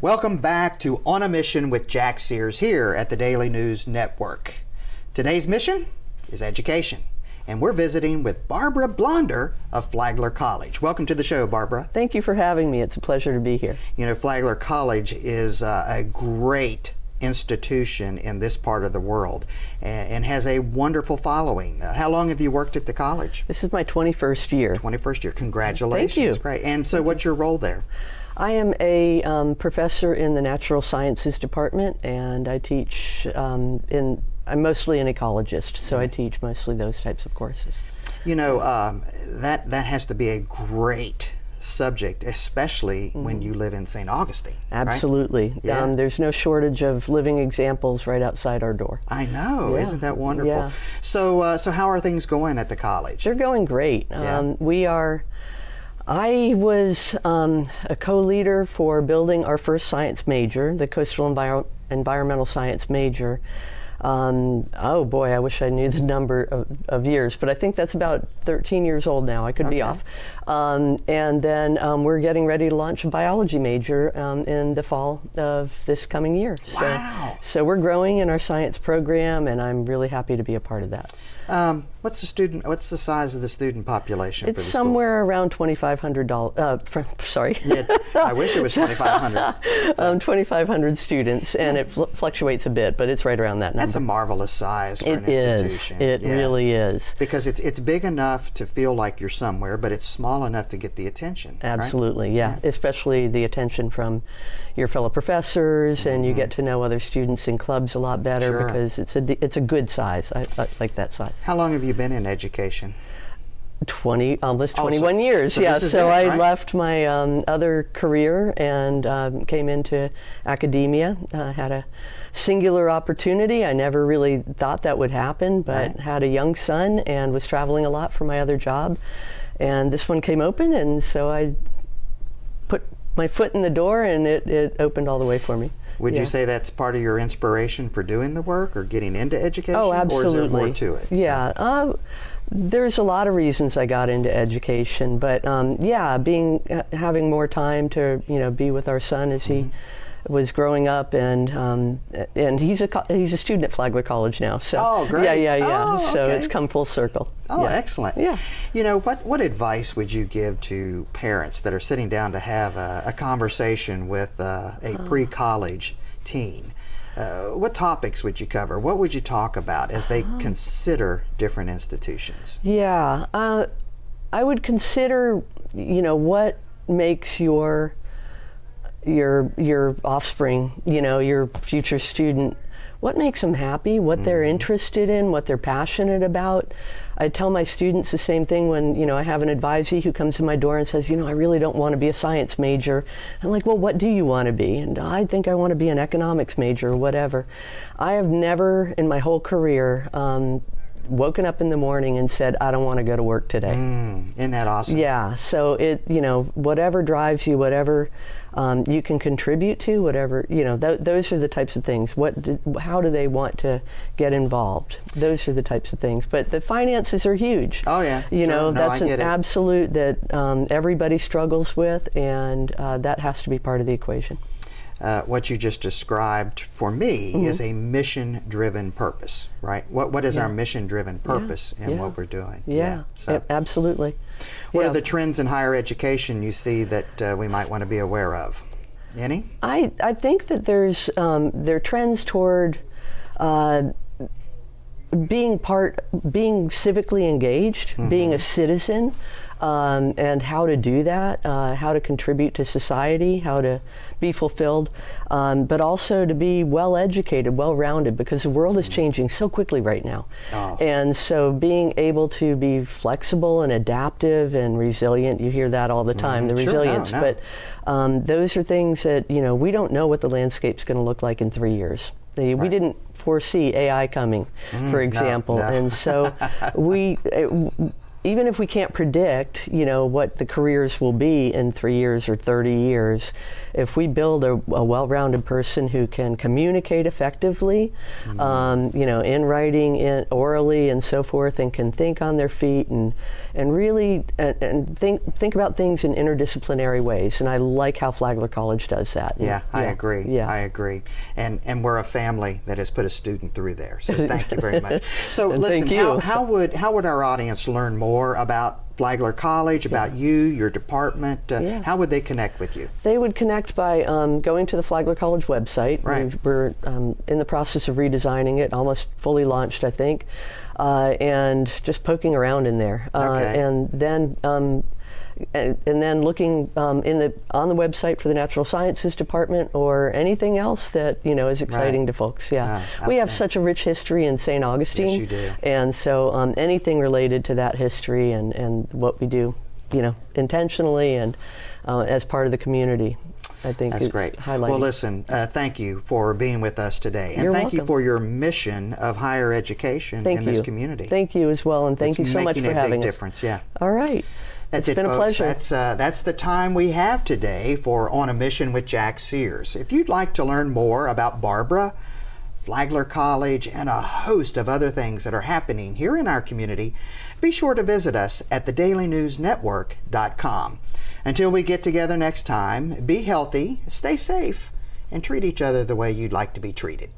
Welcome back to On a Mission with Jack Sears here at the Daily News Network. Today's mission is education, and we're visiting with Barbara Blonder of Flagler College. Welcome to the show, Barbara. Thank you for having me. It's a pleasure to be here. You know, Flagler College is a great institution in this part of the world and has a wonderful following. How long have you worked at the college? This is my 21st year. 21st year. Congratulations. Thank you. Great. And so what's your role there? I am a professor in the Natural Sciences Department, and I teach I'm mostly an ecologist, so I teach mostly those types of courses. You know, that has to be a great subject, especially when you live in St. Augustine. Absolutely. Right? Yeah. There's no shortage of living examples right outside our door. I know. Yeah. Isn't that wonderful? Yeah. So how are things going at the college? They're going great. Yeah. I was a co-leader for building our first science major, the Coastal Environmental Science major. Oh boy, I wish I knew the number of years, but I think that's about 13 years old now. I could be off. And then we're getting ready to launch a biology major in the fall of this coming year. Wow. So we're growing in our science program, and I'm really happy to be a part of that. What's the size of the student population it's for the somewhere school? Around 2,500. Sorry. Yeah, I wish it was 2,500. 2,500 students, and it fluctuates a bit, but it's right around that number. That's a marvelous size for an institution. It really is. Because it's big enough to feel like you're somewhere, but it's small enough to get the attention. Absolutely, right? Yeah. Especially the attention from your fellow professors, and you get to know other students in clubs a lot better because it's a good size. I like that size. How long have you been in education? Almost 21 years. So I left my other career and came into academia. Had a singular opportunity. I never really thought that would happen, but had a young son and was traveling a lot for my other job. And this one came open, and so I put my foot in the door, and it opened all the way for me. Would you say that's part of your inspiration for doing the work or getting into education? Oh, absolutely. Or is there more to it? Yeah. There's a lot of reasons I got into education, but having more time to be with our son as he was growing up, and he's a student at Flagler College now. So oh, great. Yeah. Oh, so okay. it's come full circle. Oh, excellent. Yeah. You know, what advice would you give to parents that are sitting down to have a conversation with a pre-college teen? What topics would you cover? What would you talk about as they consider different institutions? Yeah, I would consider, what makes your offspring, your future student, what makes them happy, what they're interested in, what they're passionate about. I tell my students the same thing when, I have an advisee who comes to my door and says, I really don't want to be a science major. I'm like, well, what do you want to be? And I think I want to be an economics major or whatever. I have never in my whole career woken up in the morning and said, I don't want to go to work today. Isn't that awesome? Yeah, so whatever drives you, whatever you can contribute to, whatever, those are the types of things. How do they want to get involved? Those are the types of things. But the finances are huge. Oh, yeah. That's an absolute that everybody struggles with, and that has to be part of the equation. What you just described for me is a mission-driven purpose, right? What is our mission-driven purpose in what we're doing? So, absolutely. What are the trends in higher education you see that we might want to be aware of? Any? I think that there are trends toward being civically engaged, being a citizen, and how to do that, how to contribute to society, how to be fulfilled, but also to be well-educated, well-rounded, because the world is changing so quickly right now. And so being able to be flexible and adaptive and resilient, you hear that all the time, the resilience, but those are things that, we don't know what the landscape's going to look like in 3 years. We didn't foresee AI coming, for example, and so even if we can't predict, what the careers will be in 3 years or 30 years, if we build a well-rounded person who can communicate effectively, in writing, orally, and so forth, and can think on their feet and really think about things in interdisciplinary ways. And I like how Flagler College does that. Yeah, I agree. Yeah. I agree. And we're a family that has put a student through there. So thank you very much. So listen, how would our audience learn more about Flagler College, about you, your department? How would they connect with you? They would connect by going to the Flagler College website. Right. We're in the process of redesigning it, almost fully launched, I think, and just poking around in there. Okay. And then looking on the website for the Natural Sciences Department or anything else that is exciting to folks. Yeah, we have such a rich history in St. Augustine. Yes, you do. And so anything related to that history and what we do, intentionally and as part of the community, I think that's great. Highlighting. Well, listen, thank you for being with us today, and You're thank you welcome. for your mission of higher education in this community. Thank you as well, and thank you so much for having us. It's making a big difference. Yeah. All right. That's It's been a folks. pleasure. That's the time we have today for On a Mission with Jack Sears. If you'd like to learn more about Barabara, Flagler College, and a host of other things that are happening here in our community, be sure to visit us at thedailynewsnetwork.com. Until we get together next time, be healthy, stay safe, and treat each other the way you'd like to be treated.